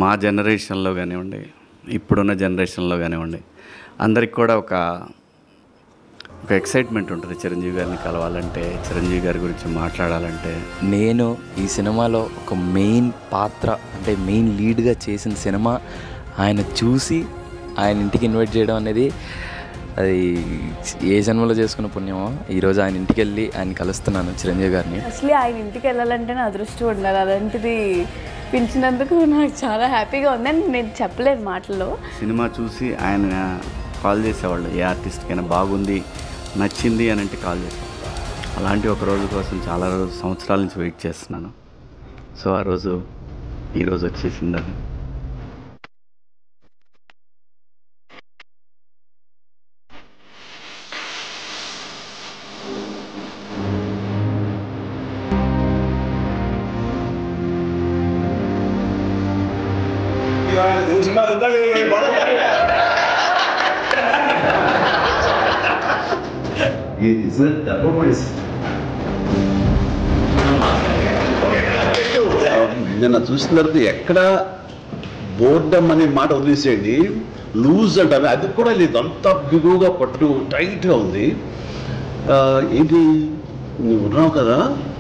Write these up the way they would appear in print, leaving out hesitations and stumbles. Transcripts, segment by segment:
మా జనరేషన్లో కానివ్వండి, ఇప్పుడున్న జనరేషన్లో కానివ్వండి, అందరికి కూడా ఒక ఎక్సైట్మెంట్ ఉంటుంది చిరంజీవి గారిని కలవాలంటే, చిరంజీవి గారి గురించి మాట్లాడాలంటే. నేను ఈ సినిమాలో ఒక మెయిన్ పాత్ర అంటే మెయిన్ లీడ్గా చేసిన సినిమా ఆయన చూసి ఆయన ఇంటికి ఇన్వైట్ చేయడం అనేది అది ఏ జన్మలో చేసుకున్న పుణ్యమో. ఈరోజు ఆయన ఇంటికి వెళ్ళి ఆయన కలుస్తున్నాను చిరంజీవి గారిని. అసలు ఆయన ఇంటికి వెళ్ళాలంటే నా అదృష్టం ఉండాలి. అలాంటిది పిలిచినందుకు నాకు చాలా హ్యాపీగా ఉందని నేను చెప్పలేను మాటల్లో. సినిమా చూసి ఆయన కాల్ చేసేవాళ్ళు, ఏ ఆర్టిస్ట్కైనా బాగుంది నచ్చింది అని అంటే కాల్ చేసేవాళ్ళు. అలాంటి ఒక రోజు కోసం చాలా సంవత్సరాల నుంచి వెయిట్ చేస్తున్నాను. సో ఆ రోజు ఈరోజు వచ్చేసింది. అది నిన్న చూసిన తర్వాత ఎక్కడ బోర్డమ్ అనే మాట వదిలేసేయండి, లూజ్ అంటారు, అది కూడా లేదు. అంత బిగువుగా పట్టు టైట్గా ఉంది. ఏంటి నువ్వు ఉన్నావు కదా,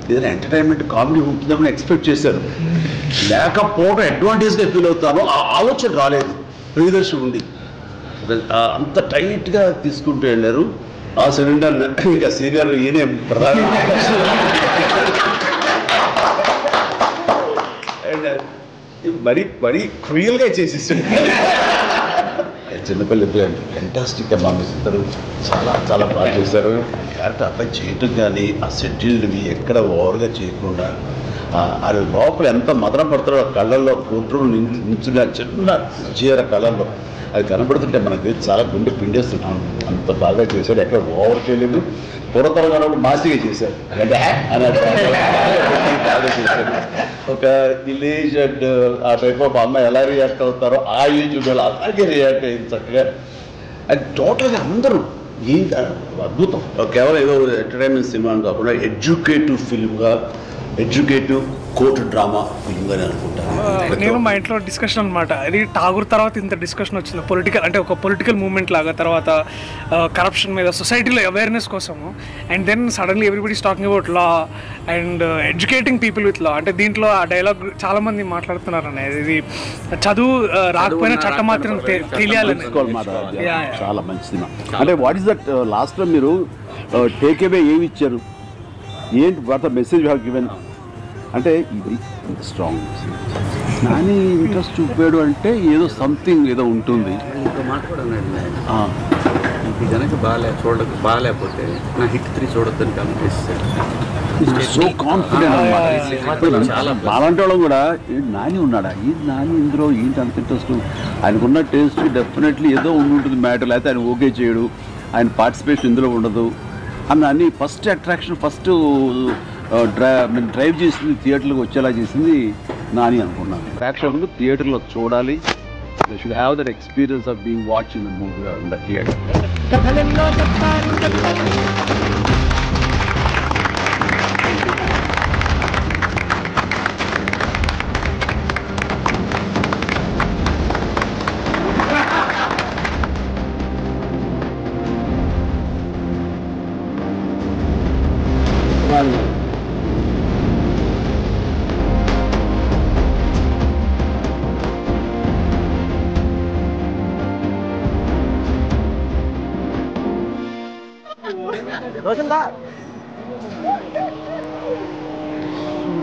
ఏదైనా ఎంటర్టైన్మెంట్ కామెడీ ఉంటుందని ఎక్స్పెక్ట్ చేశారు. లేకపోవడం అడ్వాంటేజ్గా ఫీల్ అవుతాను. ఆ ఆలోచన రాలేదు ప్రియదర్శి ఉండి. అంత టైట్గా తీసుకుంటూ వెళ్ళారు. ఆ సిలిండర్ ఇంకా సీనియర్ ఈయనే ప్రధాన మరీ క్రియల్గా చేసేసాడు. చిన్నపిల్లలు ఫెంటాస్టిక్గా పంపిస్తారు. చాలా చాలా బాగా చేశారు. క్యారెక్టర్ అర్థం చేయటం కానీ ఆ షెడ్యూల్ని ఎక్కడ ఓవర్గా చేయకుండా అది లోపల ఎంత మదన పడతారో కళ్ళల్లో కుట్రలు నించున్న చిన్న చీర కళల్లో అది కనబడుతుంటే మనకి చాలా గుండె పిండేస్తున్నాం. అంత బాగా చేశాడు. ఎక్కడ ఓవర్ చేయలేదు. పురతరంగా మాసిగా చేశారు. బాగా చేశారు. ఒక విలేజ్ అండ్ ఆ టైప్ ఆఫ్ అమ్మాయి ఎలా రియాక్ట్ అవుతారో ఆ ఏజ్ అలాగే రియాక్ట్ అయ్యింది చక్కగా. అది టోటల్గా అందరూ ఈ అద్భుతం. కేవలం ఏదో ఎంటర్టైన్మెంట్ సినిమా కాకుండా ఎడ్యుకేటివ్ ఫిల్మ్గా, ఎడ్యుకేటివ్ కోర్ట్ డ్రామా ఫిల్మ్గానే అనుకుంటాను. నేను మా ఇంట్లో డిస్కషన్ అనమాట. ఇది ఠాగూర్ తర్వాత ఇంత డిస్కషన్ వచ్చింది పొలిటికల్, అంటే ఒక పొలిటికల్ మూవ్మెంట్ లాగా, తర్వాత కరప్షన్ మీద సొసైటీలో అవేర్నెస్ కోసము. And then suddenly everybody's talking about law and educating people with law. అంటే దీంట్లో ఆ డైలాగ్ చాలామంది మాట్లాడుతున్నారు అనేది, ఇది చదువు రాకపోయినా చట్టం మాత్రం తెలియాలని. చాలా మంచి సినిమా. అంటే వాట్ ఈస్ దట్ లాస్ట్లో మీరు టేక్ అవే ఏమి ఇచ్చారు, ఏంటి what the message have given అంటే ఇది స్ట్రాంగ్. నాని ఇంట్రెస్ట్ చూపాడు అంటే ఏదో సంథింగ్ ఏదో ఉంటుంది. ఇంకో మాట కూడా ఉన్నాడు, ఇది కనుక బాగాలేకపోతే నా హిట్ 3 చూడొద్దని కనిపిస్తాడు. So confident. అలాంటి వాళ్ళం కూడా నాని ఉన్నాడా, ఈ నాని ఇందులో ఏంటి అంత ఇంట్రెస్ట్, ఆయనకున్న టేస్ట్ డెఫినెట్లీ ఏదో ఉంటుంది మ్యాటర్. అయితే ఆయన ఓకే చేయడు, ఆయన పార్టిసిపేషన్ ఇందులో ఉండదు అన్న అన్ని ఫస్ట్ అట్రాక్షన్, ఫస్ట్ డ్రైవ్ చేసింది థియేటర్లకు వచ్చేలా చేసింది నాని అనుకున్నాను. ప్రేక్షకులు థియేటర్లో చూడాలి. They should have that experience of being watching the movie in the theater.